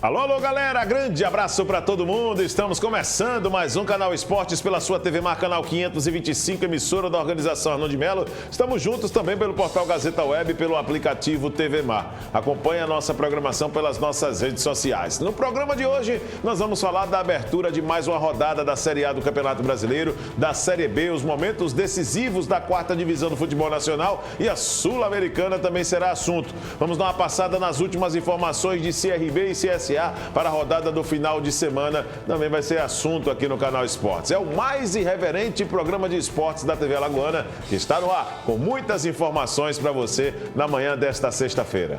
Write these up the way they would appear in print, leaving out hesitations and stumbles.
Alô, alô, galera, grande abraço para todo mundo. Estamos começando mais um Canal Esportes pela sua TV Mar, canal 525, emissora da organização Arnon de Melo. Estamos juntos também pelo portal Gazeta Web e pelo aplicativo TV Mar. Acompanhe a nossa programação pelas nossas redes sociais. No programa de hoje, nós vamos falar da abertura de mais uma rodada da Série A do Campeonato Brasileiro, da Série B, os momentos decisivos da 4ª divisão do futebol nacional e a Sul-Americana também será assunto. Vamos dar uma passada nas últimas informações de CRB e CSA para a rodada do final de semana, também vai ser assunto aqui no Canal Esportes. É o mais irreverente programa de esportes da TV Alagoana, que está no ar com muitas informações para você na manhã desta sexta-feira.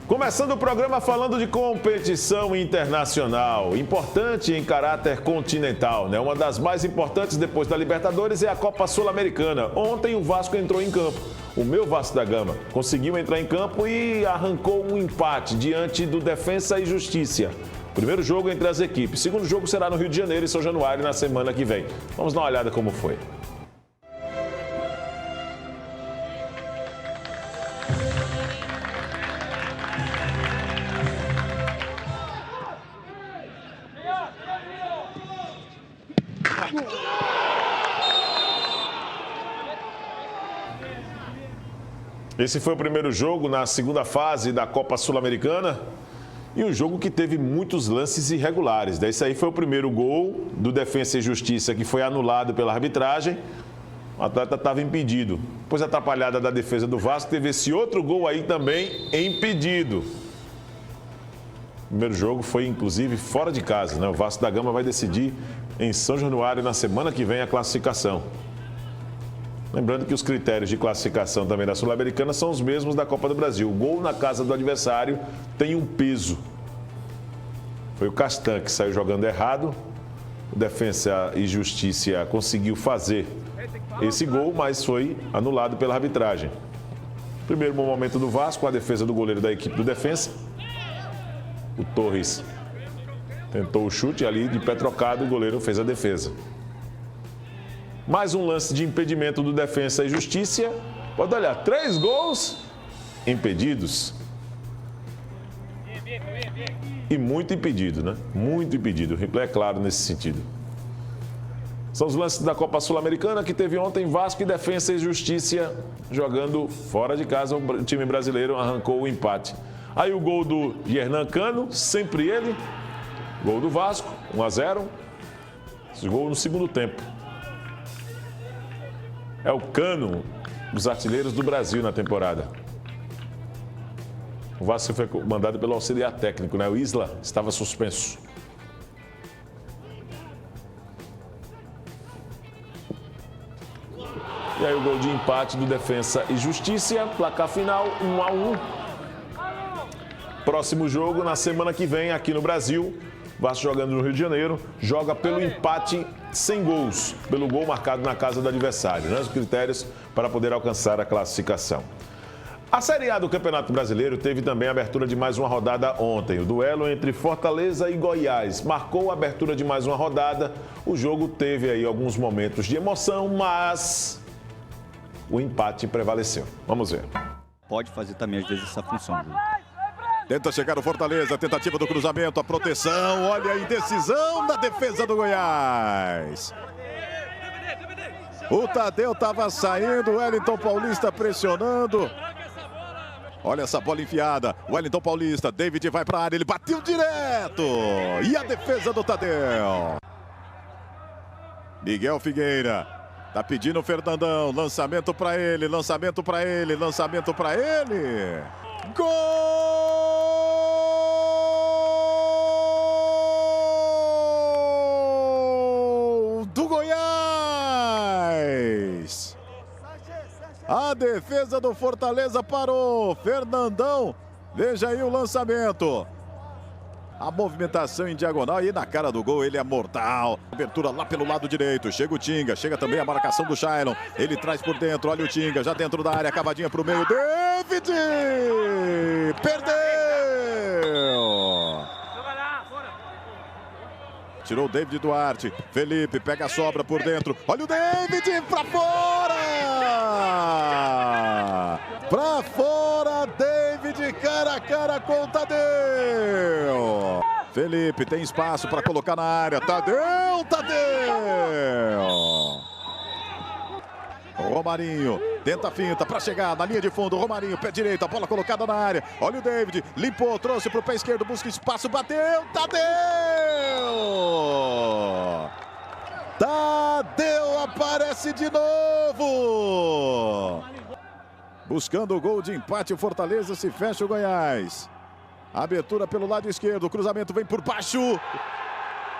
Começando o programa falando de competição internacional, importante em caráter continental, né? Uma das mais importantes depois da Libertadores é a Copa Sul-Americana. Ontem o Vasco entrou em campo. O meu Vasco da Gama conseguiu entrar em campo e arrancou um empate diante do Defensa e Justiça. Primeiro jogo entre as equipes. Segundo jogo será no Rio de Janeiro e São Januário na semana que vem. Vamos dar uma olhada como foi. Esse foi o primeiro jogo na segunda fase da Copa Sul-Americana e um jogo que teve muitos lances irregulares. Esse aí foi o primeiro gol do Defensa e Justiça, que foi anulado pela arbitragem. O atleta estava impedido. Depois, a atrapalhada da defesa do Vasco, teve esse outro gol aí também impedido. O primeiro jogo foi, inclusive, fora de casa, né? O Vasco da Gama vai decidir em São Januário na semana que vem a classificação. Lembrando que os critérios de classificação também da Sul-Americana são os mesmos da Copa do Brasil. O gol na casa do adversário tem um peso. Foi o Castan que saiu jogando errado. O Defensa e Justiça conseguiu fazer esse gol, mas foi anulado pela arbitragem. Primeiro bom momento do Vasco, a defesa do goleiro da equipe do Defensa. O Torres tentou o chute ali de pé trocado, o goleiro fez a defesa. Mais um lance de impedimento do Defensa e Justiça. Pode olhar, 3 gols impedidos. E muito impedido, né? Muito impedido. O replay é claro nesse sentido. São os lances da Copa Sul-Americana que teve ontem Vasco e Defensa e Justiça jogando fora de casa. O time brasileiro arrancou o empate. Aí o gol do Hernan Cano, sempre ele. Gol do Vasco, 1-0. Esse gol no segundo tempo. É o Cano dos artilheiros do Brasil na temporada. O Vasco foi mandado pelo auxiliar técnico, né? O Isla estava suspenso. E aí o gol de empate do Defensa e Justiça. Placar final 1-1. Próximo jogo na semana que vem aqui no Brasil. Vasco jogando no Rio de Janeiro, joga pelo empate sem gols, pelo gol marcado na casa do adversário, né? Os critérios para poder alcançar a classificação. A Série A do Campeonato Brasileiro teve também a abertura de mais uma rodada ontem. O duelo entre Fortaleza e Goiás marcou a abertura de mais uma rodada. O jogo teve aí alguns momentos de emoção, mas o empate prevaleceu. Vamos ver. Pode fazer também às vezes essa função, viu? Tenta chegar o Fortaleza, tentativa do cruzamento, a proteção, olha a indecisão da defesa do Goiás. O Tadeu estava saindo, o Wellington Paulista pressionando. Olha essa bola enfiada, Wellington Paulista, David vai para a área, ele bateu direto. E a defesa do Tadeu. Miguel Figueira, tá pedindo o Fernandão, lançamento para ele, lançamento para ele, lançamento para ele. Gol do Goiás! A defesa do Fortaleza parou. Fernandão, veja aí o lançamento. A movimentação em diagonal e na cara do gol ele é mortal. Abertura lá pelo lado direito. Chega o Tinga, chega também a marcação do Shailon. Ele traz por dentro, olha o Tinga, já dentro da área, cavadinha para o meio. David! Perdeu! Tirou o David Duarte. Felipe pega a sobra por dentro. Olha o David pra fora! Pra fora, David cara a cara com o Tadeu. Felipe tem espaço para colocar na área. Tadeu! Romarinho tenta a finta para chegar na linha de fundo. Romarinho, pé direito, a bola colocada na área. Olha o David, limpou, trouxe para o pé esquerdo, busca espaço, bateu. Tadeu aparece de novo. Buscando o gol de empate, o Fortaleza se fecha o Goiás. Abertura pelo lado esquerdo, o cruzamento vem por baixo.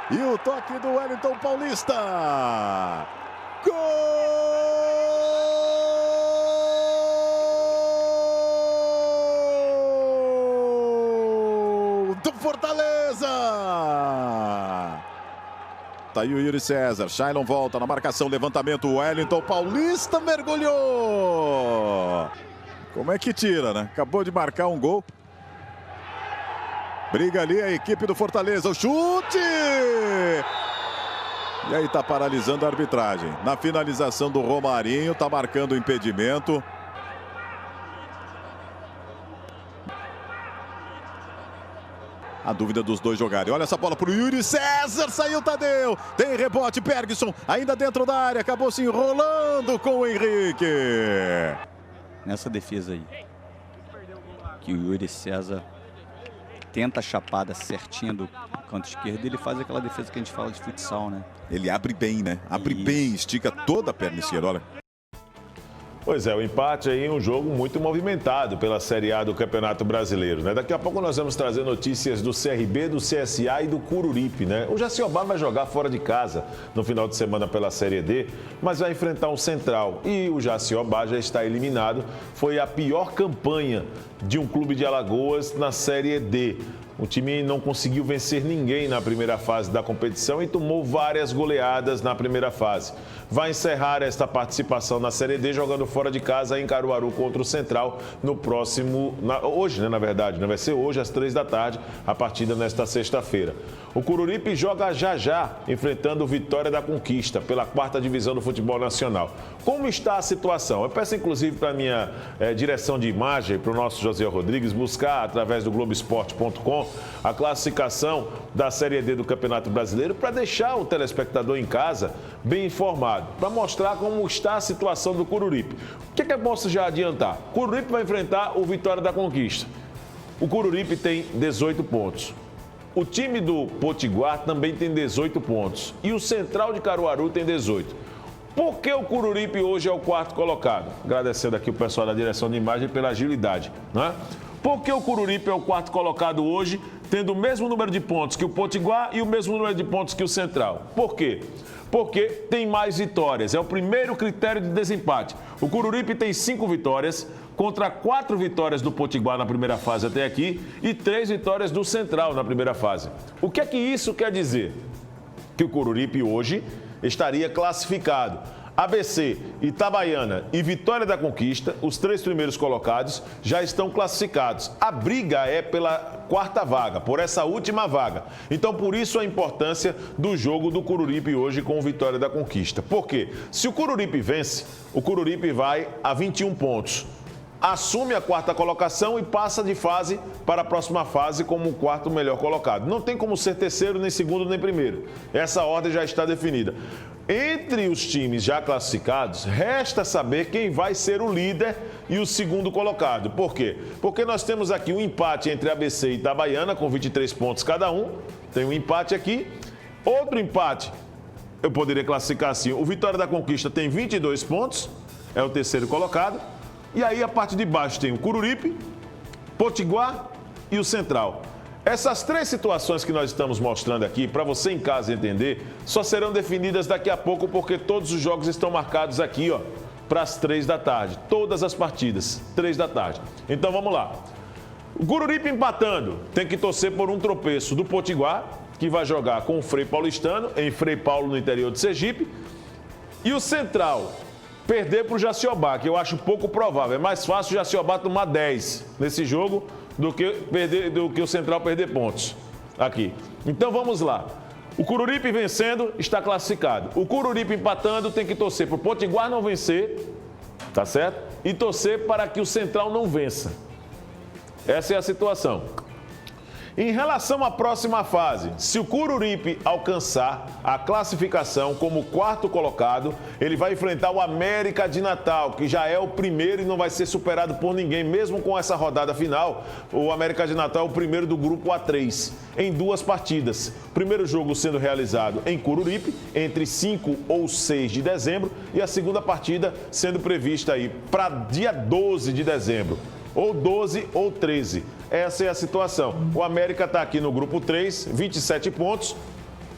E o toque do Wellington Paulista. Gol do Fortaleza. Tá aí o Yuri César. Shailon volta na marcação, levantamento. O Wellington Paulista mergulhou. Como é que tira, né? Acabou de marcar um gol. Briga ali a equipe do Fortaleza, o chute! E aí tá paralisando a arbitragem. Na finalização do Romarinho, tá marcando o impedimento. A dúvida dos dois jogarem. Olha essa bola pro Yuri César, saiu Tadeu. Tem rebote, Bergson, ainda dentro da área, acabou se enrolando com o Henrique. Nessa defesa aí, que o Yuri César tenta a chapada certinha do canto esquerdo, ele faz aquela defesa que a gente fala de futsal, né? Ele abre bem, né? Abre bem, estica toda a perna esquerda, olha. Pois é, o empate aí em um jogo muito movimentado pela Série A do Campeonato Brasileiro, né? Daqui a pouco nós vamos trazer notícias do CRB, do CSA e do Coruripe, né? O Jaciobá vai jogar fora de casa no final de semana pela Série D, mas vai enfrentar o Central. E o Jaciobá já está eliminado. Foi a pior campanha de um clube de Alagoas na Série D. O time não conseguiu vencer ninguém na primeira fase da competição e tomou várias goleadas na primeira fase. Vai encerrar esta participação na Série D jogando fora de casa em Caruaru contra o Central no próximo... hoje, né, na verdade, né? Vai ser hoje às 3 da tarde, a partida nesta sexta-feira. O Coruripe joga já, enfrentando o Vitória da Conquista, pela 4ª divisão do futebol nacional. Como está a situação? Eu peço, inclusive, para a minha direção de imagem, para o nosso José Rodrigues, buscar, através do Globoesporte.com, a classificação da Série D do Campeonato Brasileiro, para deixar o telespectador em casa bem informado, para mostrar como está a situação do Coruripe. O que eu posso já adiantar? O Coruripe vai enfrentar o Vitória da Conquista. O Coruripe tem 18 pontos. O time do Potiguar também tem 18 pontos. E o Central de Caruaru tem 18. Por que o Coruripe hoje é o 4º colocado? Agradecendo aqui o pessoal da direção de imagem pela agilidade, né? Por que o Coruripe é o 4º colocado hoje, tendo o mesmo número de pontos que o Potiguar e o mesmo número de pontos que o Central? Por quê? Porque tem mais vitórias. É o primeiro critério de desempate. O Coruripe tem 5 vitórias contra 4 vitórias do Potiguar na primeira fase até aqui e 3 vitórias do Central na primeira fase. O que é que isso quer dizer? Que o Coruripe hoje estaria classificado. ABC, Itabaiana e Vitória da Conquista, os 3 primeiros colocados, já estão classificados. A briga é pela 4ª vaga, por essa última vaga. Então, por isso a importância do jogo do Coruripe hoje com o Vitória da Conquista. Por quê? Se o Coruripe vence, o Coruripe vai a 21 pontos. Assume a 4ª colocação e passa de fase para a próxima fase como o 4º melhor colocado. Não tem como ser terceiro, nem segundo, nem primeiro. Essa ordem já está definida. Entre os times já classificados, resta saber quem vai ser o líder e o 2º colocado. Por quê? Porque nós temos aqui um empate entre ABC e Itabaiana, com 23 pontos cada um. Tem um empate aqui. Outro empate, eu poderia classificar assim. O Vitória da Conquista tem 22 pontos, é o 3º colocado. E aí a parte de baixo tem o Coruripe, Potiguar e o Central. Essas 3 situações que nós estamos mostrando aqui, para você em casa entender, só serão definidas daqui a pouco, porque todos os jogos estão marcados aqui, ó, para as 3 da tarde. Todas as partidas, 3 da tarde. Então vamos lá. O Coruripe empatando, tem que torcer por um tropeço do Potiguar, que vai jogar com o Frei Paulistano, em Frei Paulo, no interior de Sergipe. E o Central perder para o Jaciobá, que eu acho pouco provável. É mais fácil o Jaciobá tomar 10 nesse jogo do que o Central perder pontos aqui. Então vamos lá. O Coruripe vencendo está classificado. O Coruripe empatando tem que torcer para o Potiguar não vencer, tá certo? E torcer para que o Central não vença. Essa é a situação. Em relação à próxima fase, se o Coruripe alcançar a classificação como quarto colocado, ele vai enfrentar o América de Natal, que já é o primeiro e não vai ser superado por ninguém, mesmo com essa rodada final. O América de Natal é o primeiro do grupo A3, em 2 partidas. Primeiro jogo sendo realizado em Coruripe, entre 5 ou 6 de dezembro, e a segunda partida sendo prevista aí para dia 12 de dezembro. Ou 12 ou 13. Essa é a situação. O América está aqui no grupo 3, 27 pontos.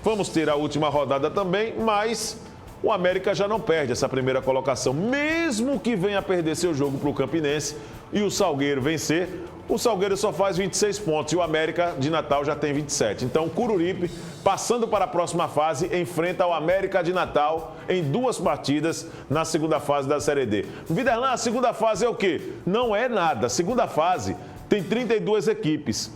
Vamos ter a última rodada também, mas o América já não perde essa primeira colocação. Mesmo que venha a perder seu jogo para o Campinense e o Salgueiro vencer, o Salgueiro só faz 26 pontos e o América de Natal já tem 27. Então, o Coruripe, passando para a próxima fase, enfrenta o América de Natal em 2 partidas na segunda fase da Série D. Viderlan, a segunda fase é o quê? Não é nada. A segunda fase tem 32 equipes.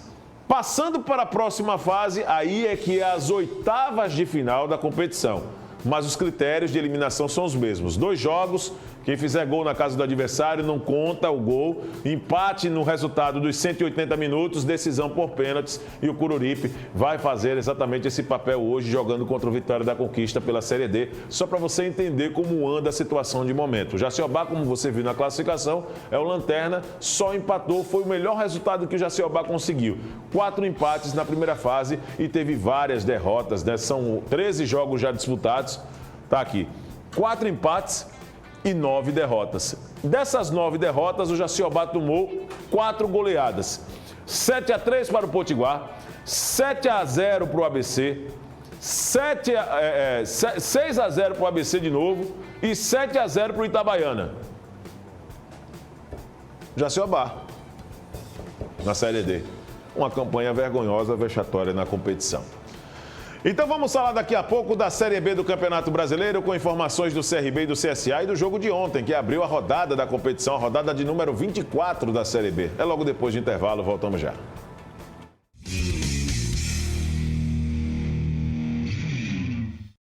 Passando para a próxima fase, aí é que é as oitavas de final da competição. Mas os critérios de eliminação são os mesmos. 2 jogos, quem fizer gol na casa do adversário não conta o gol. Empate no resultado dos 180 minutos, decisão por pênaltis. E o Coruripe vai fazer exatamente esse papel hoje, jogando contra o Vitória da Conquista pela Série D. Só para você entender como anda a situação de momento. O Jaciobá, como você viu na classificação, é o lanterna, só empatou. Foi o melhor resultado que o Jaciobá conseguiu. 4 empates na primeira fase e teve várias derrotas, né? São 13 jogos já disputados. Tá aqui. 4 empates e 9 derrotas. Dessas 9 derrotas, o Jaciobá tomou 4 goleadas. 7-3 para o Potiguar, 7-0 para o ABC, 6-0 para o ABC de novo e 7-0 para o Itabaiana. Jaciobá, na Série D. Uma campanha vergonhosa, vexatória na competição. Então vamos falar daqui a pouco da Série B do Campeonato Brasileiro com informações do CRB e do CSA e do jogo de ontem, que abriu a rodada da competição, a rodada de número 24 da Série B. É logo depois do intervalo, voltamos já.